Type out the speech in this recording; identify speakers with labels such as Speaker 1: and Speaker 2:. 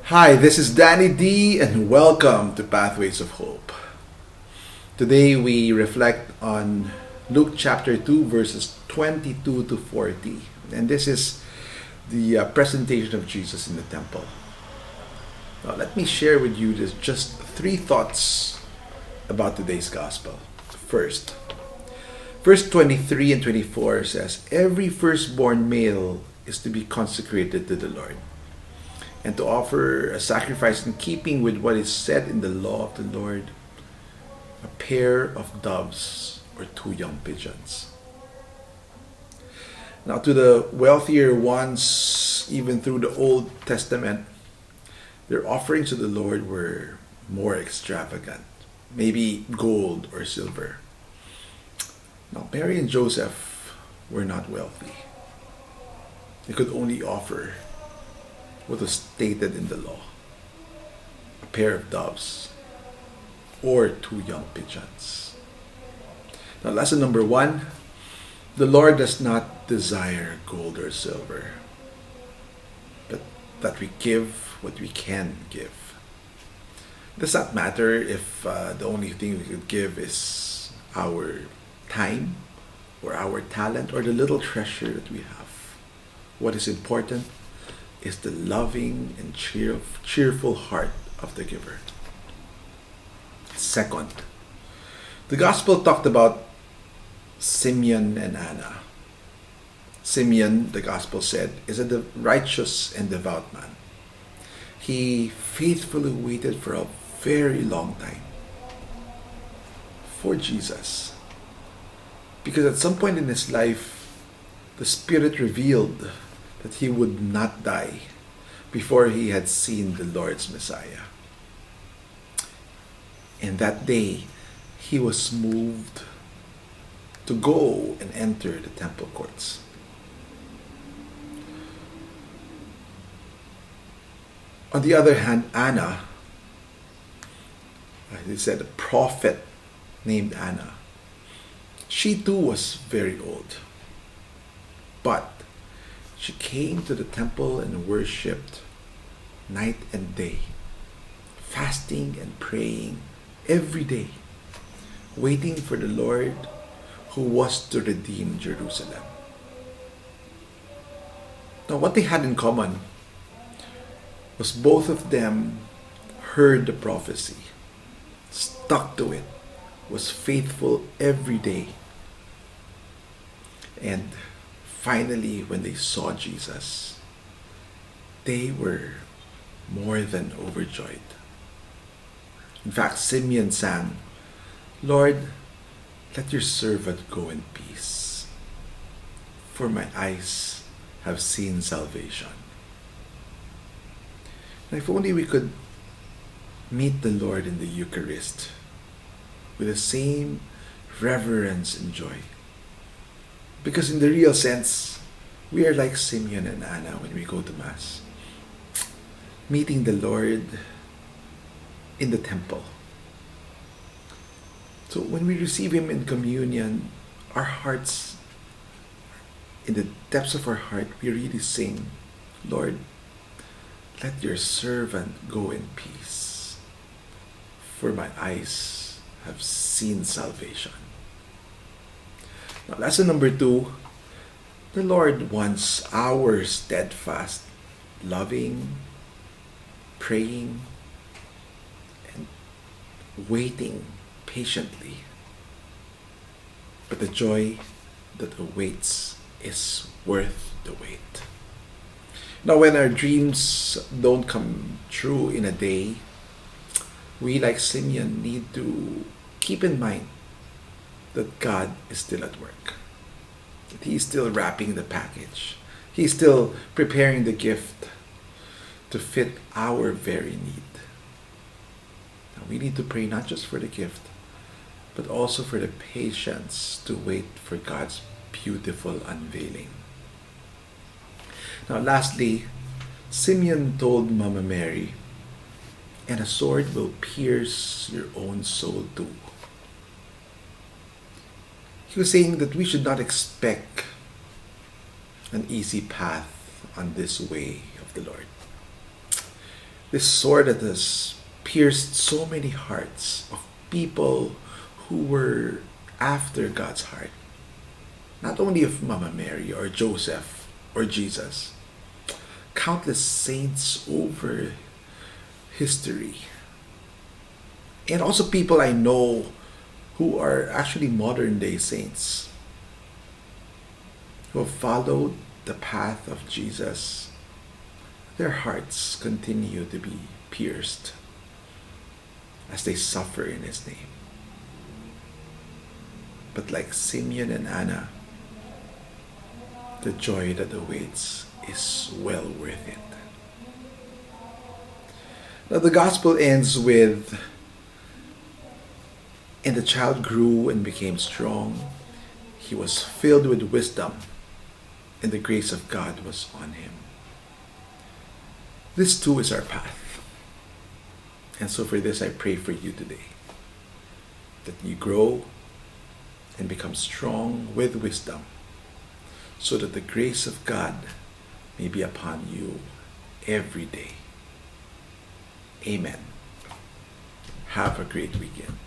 Speaker 1: Hi, this is Danny D, and welcome to Pathways of Hope. Today we reflect on Luke chapter 2, verses 22 to 40. And this is the presentation of Jesus in the temple. Now, let me share with you just three thoughts about today's gospel. First, verse 23 and 24 says, "Every firstborn male is to be consecrated to the Lord, and to offer a sacrifice in keeping with what is said in the law of the Lord, a pair of doves or two young pigeons." Now, to the wealthier ones, even through the Old Testament, their offerings to the Lord were more extravagant, maybe gold or silver. Now, Mary and Joseph were not wealthy. They could only offer what was stated in the law: a pair of doves or two young pigeons. Now, lesson number one: the Lord does not desire gold or silver, but that we give what we can give. It does not matter if the only thing we could give is our time or our talent or the little treasure that we have. What is important is the loving and cheerful heart of the giver. Second, the gospel talked about Simeon and Anna. Simeon, the gospel said, is a righteous and devout man. He faithfully waited for a very long time for Jesus, because at some point in his life, the Spirit revealed that he would not die before he had seen the Lord's Messiah. And that day, he was moved to go and enter the temple courts. On the other hand, Anna, they said a prophet named Anna, she too was very old. But she came to the temple and worshipped night and day, fasting and praying every day, waiting for the Lord who was to redeem Jerusalem. Now, what they had in common was both of them heard the prophecy, stuck to it, was faithful every day, and finally, when they saw Jesus, they were more than overjoyed. In fact, Simeon sang, "Lord, let your servant go in peace, for my eyes have seen salvation." Now, if only we could meet the Lord in the Eucharist with the same reverence and joy. Because in the real sense, we are like Simeon and Anna when we go to Mass, meeting the Lord in the temple. So when we receive Him in communion, our hearts, in the depths of our heart, we really sing, "Lord, let your servant go in peace, for my eyes have seen salvation." Now, lesson number two, the Lord wants our steadfast, loving, praying, and waiting patiently. But the joy that awaits is worth the wait. Now, when our dreams don't come true in a day, we, like Simeon, need to keep in mind that God is still at work. That He is still wrapping the package. He is still preparing the gift to fit our very need. Now, we need to pray not just for the gift, but also for the patience to wait for God's beautiful unveiling. Now, lastly, Simeon told Mama Mary, "And a sword will pierce your own soul too." He was saying that we should not expect an easy path on this way of the Lord. This sword that has pierced so many hearts of people who were after God's heart. Not only of Mama Mary or Joseph or Jesus, countless saints over history. And also people I know who are actually modern day saints, who have followed the path of Jesus. Their hearts continue to be pierced as they suffer in His name. But like Simeon and Anna, the joy that awaits is well worth it. Now the gospel ends with, "And the child grew and became strong. He was filled with wisdom, and the grace of God was on him." This too is our path. And so for this I pray for you today, that you grow and become strong with wisdom, so that the grace of God may be upon you every day. Amen. Have a great weekend.